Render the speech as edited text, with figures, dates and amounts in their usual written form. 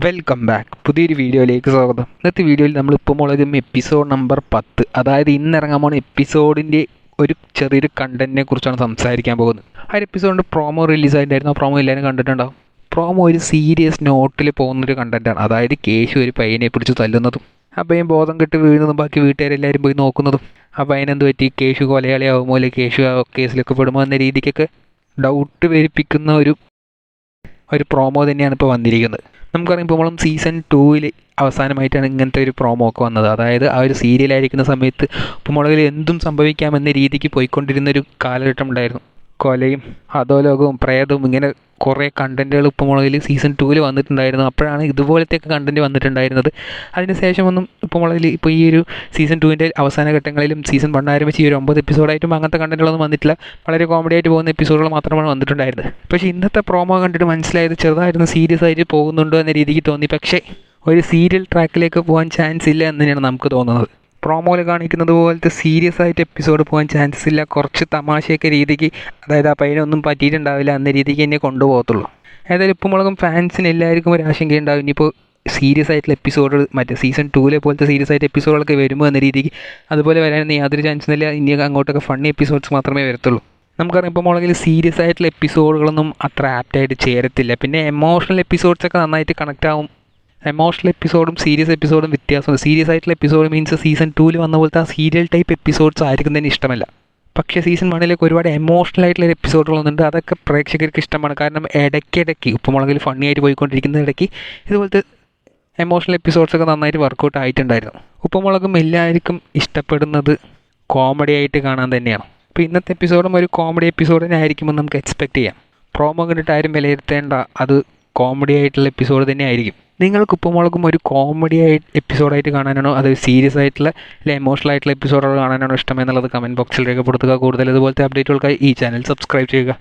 Welcome back. പുതിയൊരു വീഡിയോയിലേക്ക് സ്വാഗതം. ഇന്നത്തെ വീഡിയോയിൽ നമ്മളിപ്പോൾ മുളകും എപ്പിസോഡ് നമ്പർ 10, അതായത് ഇന്നിറങ്ങാൻ പോകുന്ന എപ്പിസോഡിൻ്റെ ഒരു ചെറിയൊരു കണ്ടൻറ്റിനെ കുറിച്ചാണ് സംസാരിക്കാൻ പോകുന്നത്. ആ ഒരു എപ്പിസോഡിൻ്റെ പ്രോമോ റിലീസായിട്ടുണ്ടായിരുന്നു. ആ പ്രോമോ എല്ലാവരും കണ്ടിട്ടുണ്ടാവും. പ്രോമോ ഒരു സീരിയസ് നോട്ടിൽ പോകുന്നൊരു കണ്ടൻറ്റാണ്. അതായത് കേശു ഒരു പയ്യനെ പിടിച്ച് തല്ലുന്നതും ആ പയ്യൻ ബോധം കെട്ട് വീഴുന്നതും ബാക്കി വീട്ടുകാരെല്ലാവരും പോയി നോക്കുന്നതും ആ പയ്യനെന്ത് പറ്റി, കേശു കൊലയാളിയാവുമോ അല്ലെങ്കിൽ കേശു ആ കേസിലൊക്കെ പെടുമോ എന്ന രീതിക്കൊക്കെ ഡൗട്ട് വരിപ്പിക്കുന്ന ഒരു പ്രോമോ തന്നെയാണ് ഇപ്പോൾ വന്നിരിക്കുന്നത്. നമുക്കറിയാം, ഇപ്പോൾ നമ്മളും സീസൺ 2 അവസാനമായിട്ടാണ് ഇങ്ങനത്തെ ഒരു പ്രോമോ ഒക്കെ വന്നത്. അതായത് ആ ഒരു സീരിയലായിരിക്കുന്ന സമയത്ത് ഉപ്പുമുളകിൽ എന്തും സംഭവിക്കാമെന്ന രീതിക്ക് പോയിക്കൊണ്ടിരുന്നൊരു കാലഘട്ടം ഉണ്ടായിരുന്നു. കൊലയും അധോലോകവും പ്രേതവും ഇങ്ങനെ കുറേ കണ്ടൻറ്റുകൾ ഉപ്പുമുളകിൽ സീസൺ 2 വന്നിട്ടുണ്ടായിരുന്നു. അപ്പോഴാണ് ഇതുപോലത്തെയൊക്കെ കണ്ടൻറ്റ് വന്നിട്ടുണ്ടായിരുന്നത്. അതിനുശേഷമൊന്നും ഉപ്പുമുളകിൽ ഇപ്പോൾ ഈ ഒരു സീസൺ 2 അവസാന ഘട്ടങ്ങളിലും സീസൺ 1 ആരംഭിച്ച് ഈ ഒരു 9 എപ്പിസോഡായിട്ടും അങ്ങനത്തെ കണ്ടൻറ്റുകളൊന്നും വന്നിട്ടില്ല. വളരെ കോമഡി ആയിട്ട് പോകുന്ന എപ്പിസോഡുകൾ മാത്രമാണ് വന്നിട്ടുണ്ടായിരുന്നത്. പക്ഷേ ഇന്നത്തെ പ്രോമോ കണ്ടിട്ട് മനസ്സിലായത് ചെറുതായിരുന്നു സീരിയസ് ആയിട്ട് പോകുന്നുണ്ടോ എന്ന രീതിക്ക് തോന്നി. പക്ഷേ ഒരു സീരിയൽ ട്രാക്കിലേക്ക് പോകാൻ ചാൻസ് ഇല്ല എന്ന് തന്നെയാണ് നമുക്ക് തോന്നുന്നത്. പ്രോമോയിൽ കാണിക്കുന്നത് പോലത്തെ സീരിയസ് ആയിട്ട് എപ്പിസോഡ് പോകാൻ ചാൻസസ് ഇല്ല. കുറച്ച് തമാശയൊക്കെ രീതിക്ക്, അതായത് ആ പയ്യനൊന്നും പറ്റിയിട്ടുണ്ടാവില്ല എന്ന രീതിക്ക് തന്നെ കൊണ്ടുപോകത്തുള്ളൂ. ഏതായാലും ഉപ്പുമുളകും ഫാൻസിന് എല്ലാവർക്കും ഒരു ആശങ്കയുണ്ടാവും, ഇനിയിപ്പോൾ സീരിയസ് ആയിട്ടുള്ള എപ്പിസോഡ് മറ്റേ സീസൺ 2 പോലത്തെ സീരിയസ് ആയിട്ട് എപ്പിസോഡുകളൊക്കെ വരുമ്പോൾ എന്ന രീതിക്ക്. അതുപോലെ വരാനൊന്നും യാതൊരു ചാൻസും ഇല്ല. ഇനി അങ്ങോട്ടൊക്കെ ഫണ്ണി എപ്പിസോഡ്സ് മാത്രമേ വരത്തുള്ളൂ. നമുക്കറിയാം, ഇപ്പോൾ മുളകിൽ സീരിയസ് ആയിട്ടുള്ള എപ്പിസോഡുകളൊന്നും അത്ര ആപ്റ്റായിട്ട് ചേരത്തില്ല. പിന്നെ എമോഷണൽ എപ്പിസോഡ്സൊക്കെ നന്നായിട്ട് കണക്റ്റ് ആവും. എമോഷണൽ എപ്പിസോഡും സീരിയസ് എപ്പിസോഡും വ്യത്യാസമുണ്ട്. സീരിയസ് ആയിട്ടുള്ള എപ്പിസോഡ് മീൻസ് സീസൺ 2 വന്ന പോലത്തെ ആ സീരിയൽ ടൈപ്പ് എപ്പിസോഡ്സ് ആയിരിക്കും തന്നെ ഇഷ്ടമല്ല. പക്ഷേ സീസൺ 1 ഒരുപാട് എമോഷണൽ ആയിട്ടുള്ള എപ്പിസോഡുകളുണ്ട്. അതൊക്കെ പ്രേക്ഷകർക്ക് ഇഷ്ടമാണ്. കാരണം ഇടയ്ക്കിടയ്ക്ക് ഉപ്പുമുളകിൽ ഫണ്ണി ആയിട്ട് പോയിക്കൊണ്ടിരിക്കുന്ന ഇടയ്ക്ക് ഇതുപോലത്തെ എമോഷണൽ എപ്പിസോഡ്സൊക്കെ നന്നായിട്ട് വർക്കൗട്ട് ആയിട്ടുണ്ടായിരുന്നു. ഉപ്പുമുളകും എല്ലാവർക്കും ഇഷ്ടപ്പെടുന്നത് കോമഡി ആയിട്ട് കാണാൻ തന്നെയാണ്. അപ്പോൾ ഇന്നത്തെ എപ്പിസോഡും ഒരു കോമഡി എപ്പിസോഡ് തന്നെ ആയിരിക്കുമെന്ന് നമുക്ക് എക്സ്പെക്റ്റ് ചെയ്യാം. പ്രോമോ കണ്ടിട്ട് ആരും വിലയിരുത്തേണ്ട, അത് കോമഡി ആയിട്ടുള്ള എപ്പിസോഡ് തന്നെ ആയിരിക്കും. നിങ്ങൾക്ക് ഉപ്പുമുളകും ഒരു കോമഡി എപ്പിസോഡായിട്ട് കാണാനാണോ അത് സീരിയസ് ആയിട്ടുള്ള അല്ലെങ്കിൽ എമോഷണൽ ആയിട്ടുള്ള എപ്പിസോഡുകൾ കാണാനാണോ ഇഷ്ടം എന്നുള്ളത് കമൻറ്റ് ബോക്സിൽ രേഖപ്പെടുത്തുക. കൂടുതൽ ഇതുപോലത്തെ അപ്ഡേറ്റുകൾക്കായി ഈ ചാനൽ സബ്സ്ക്രൈബ് ചെയ്യുക.